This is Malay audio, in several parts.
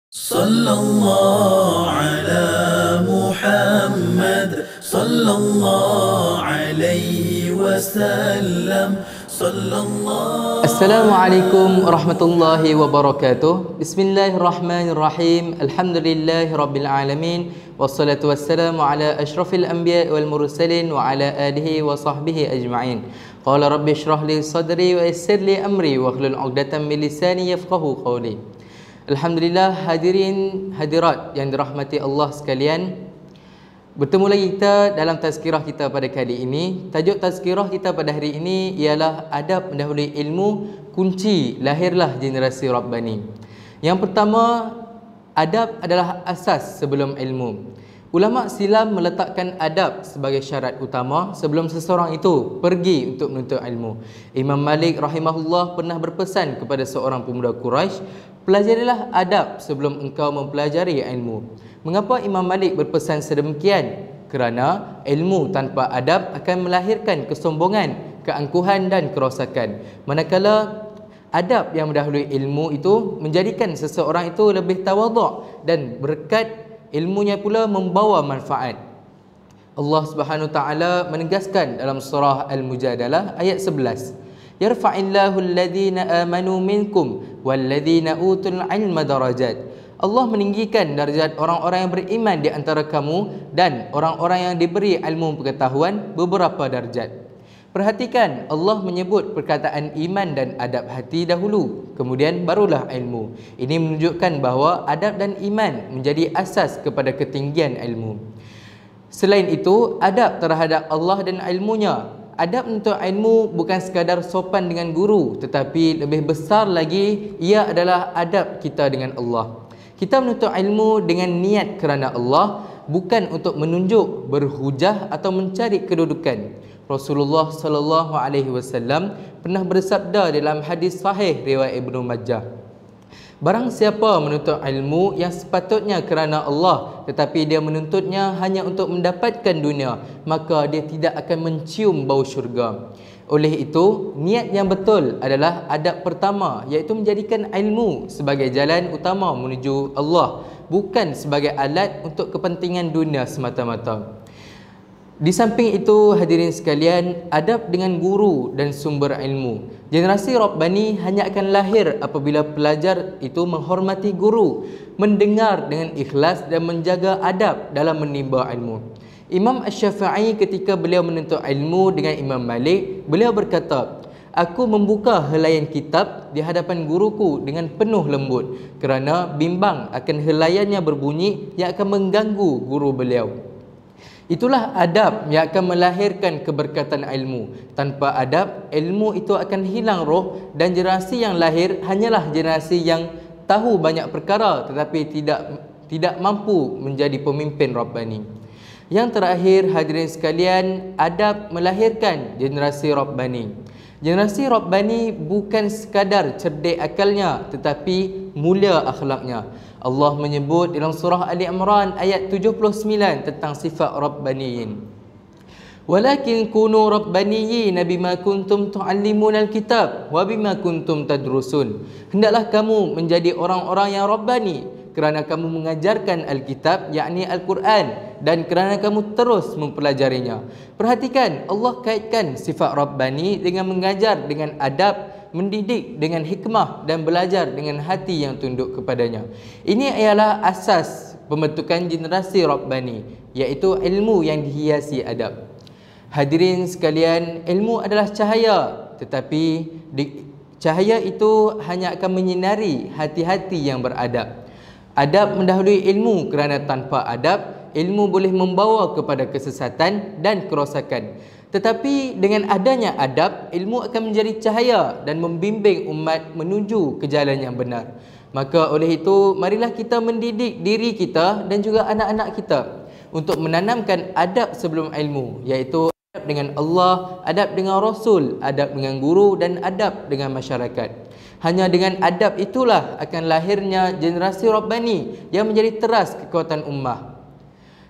صلى الله على محمد صلى الله عليه وسلم صلى الله. Assalamualaikum warahmatullahi wabarakatuh. Bismillahirrahmanirrahim. Alhamdulillahi rabbil alamin. Wassalatu wassalamu ala asyrafil anbiya wal mursalin wa ala alihi wa sahbihi ajma'in. Qala rabbi shrah li sadri wa yassir li amri wa hlul 'uqdatam min lisani yafqahu qawli. Alhamdulillah, hadirin hadirat yang dirahmati Allah sekalian, bertemu lagi kita dalam tazkirah kita pada kali ini. Tajuk tazkirah kita pada hari ini ialah adab mendahului ilmu, kunci lahirlah generasi Rabbani. Yang pertama, adab adalah asas sebelum ilmu. Ulama silam meletakkan adab sebagai syarat utama sebelum seseorang itu pergi untuk menuntut ilmu. Imam Malik rahimahullah pernah berpesan kepada seorang pemuda Quraisy, pelajarilah adab sebelum engkau mempelajari ilmu. Mengapa Imam Malik berpesan sedemikian? Kerana ilmu tanpa adab akan melahirkan kesombongan, keangkuhan dan kerosakan. Manakala adab yang mendahului ilmu itu menjadikan seseorang itu lebih tawaduk dan berkat ilmunya pula membawa manfaat. Allah Subhanahu wa taala menegaskan dalam surah Al-Mujadalah ayat 11, yarfa'illahu alladhina amanu minkum walladhina utul ilma darajat. Allah meninggikan darjat orang-orang yang beriman di antara kamu dan orang-orang yang diberi ilmu pengetahuan beberapa darjat. Perhatikan, Allah menyebut perkataan iman dan adab hati dahulu, kemudian barulah ilmu. Ini menunjukkan bahawa adab dan iman menjadi asas kepada ketinggian ilmu. Selain itu, adab terhadap Allah dan ilmunya. Adab untuk ilmu bukan sekadar sopan dengan guru, tetapi lebih besar lagi, ia adalah adab kita dengan Allah. Kita menuntut ilmu dengan niat kerana Allah, bukan untuk menunjuk, berhujah atau mencari kedudukan. Rasulullah sallallahu alaihi wasallam pernah bersabda dalam hadis sahih riwayat Ibnu Majah, barang siapa menuntut ilmu yang sepatutnya kerana Allah tetapi dia menuntutnya hanya untuk mendapatkan dunia, maka dia tidak akan mencium bau syurga. Oleh itu, niat yang betul adalah adab pertama, iaitu menjadikan ilmu sebagai jalan utama menuju Allah, bukan sebagai alat untuk kepentingan dunia semata-mata. Di samping itu, hadirin sekalian, adab dengan guru dan sumber ilmu. Generasi Rabbani hanya akan lahir apabila pelajar itu menghormati guru, mendengar dengan ikhlas dan menjaga adab dalam menimba ilmu. Imam Asy-Syafi'i ketika beliau menuntut ilmu dengan Imam Malik, beliau berkata, aku membuka helaian kitab di hadapan guruku dengan penuh lembut kerana bimbang akan helaiannya berbunyi yang akan mengganggu guru beliau. Itulah adab yang akan melahirkan keberkatan ilmu. Tanpa adab, ilmu itu akan hilang roh dan generasi yang lahir hanyalah generasi yang tahu banyak perkara tetapi tidak mampu menjadi pemimpin Rabbani. Yang terakhir, hadirin sekalian, adab melahirkan generasi Rabbani. Generasi Rabbani bukan sekadar cerdik akalnya tetapi mulia akhlaknya. Allah menyebut dalam surah Ali Imran ayat 79 tentang sifat Rabbaniyin. Walakin kunu Rabbaniyin bima kuntum tu'allimunal kitab wa bima kuntum tadrusun. Hendaklah kamu menjadi orang-orang yang Rabbani kerana kamu mengajarkan Alkitab, yakni Al-Quran, dan kerana kamu terus mempelajarinya. Perhatikan, Allah kaitkan sifat Rabbani dengan mengajar dengan adab, mendidik dengan hikmah dan belajar dengan hati yang tunduk kepadanya. Ini ialah asas pembentukan generasi Rabbani, iaitu ilmu yang dihiasi adab. Hadirin sekalian, ilmu adalah cahaya, tetapi cahaya itu hanya akan menyinari hati-hati yang beradab. Adab mendahului ilmu kerana tanpa adab, ilmu boleh membawa kepada kesesatan dan kerosakan. Tetapi dengan adanya adab, ilmu akan menjadi cahaya dan membimbing umat menuju ke jalan yang benar. Maka oleh itu, marilah kita mendidik diri kita dan juga anak-anak kita untuk menanamkan adab sebelum ilmu, iaitu adab dengan Allah, adab dengan Rasul, adab dengan guru dan adab dengan masyarakat. Hanya dengan adab itulah akan lahirnya generasi Rabbani yang menjadi teras kekuatan ummah.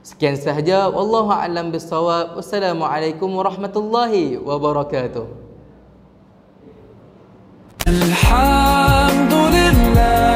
Sekian sahaja, wallahu a'lam bissawab. Wassalamualaikum warahmatullahi wabarakatuh. Alhamdulillah.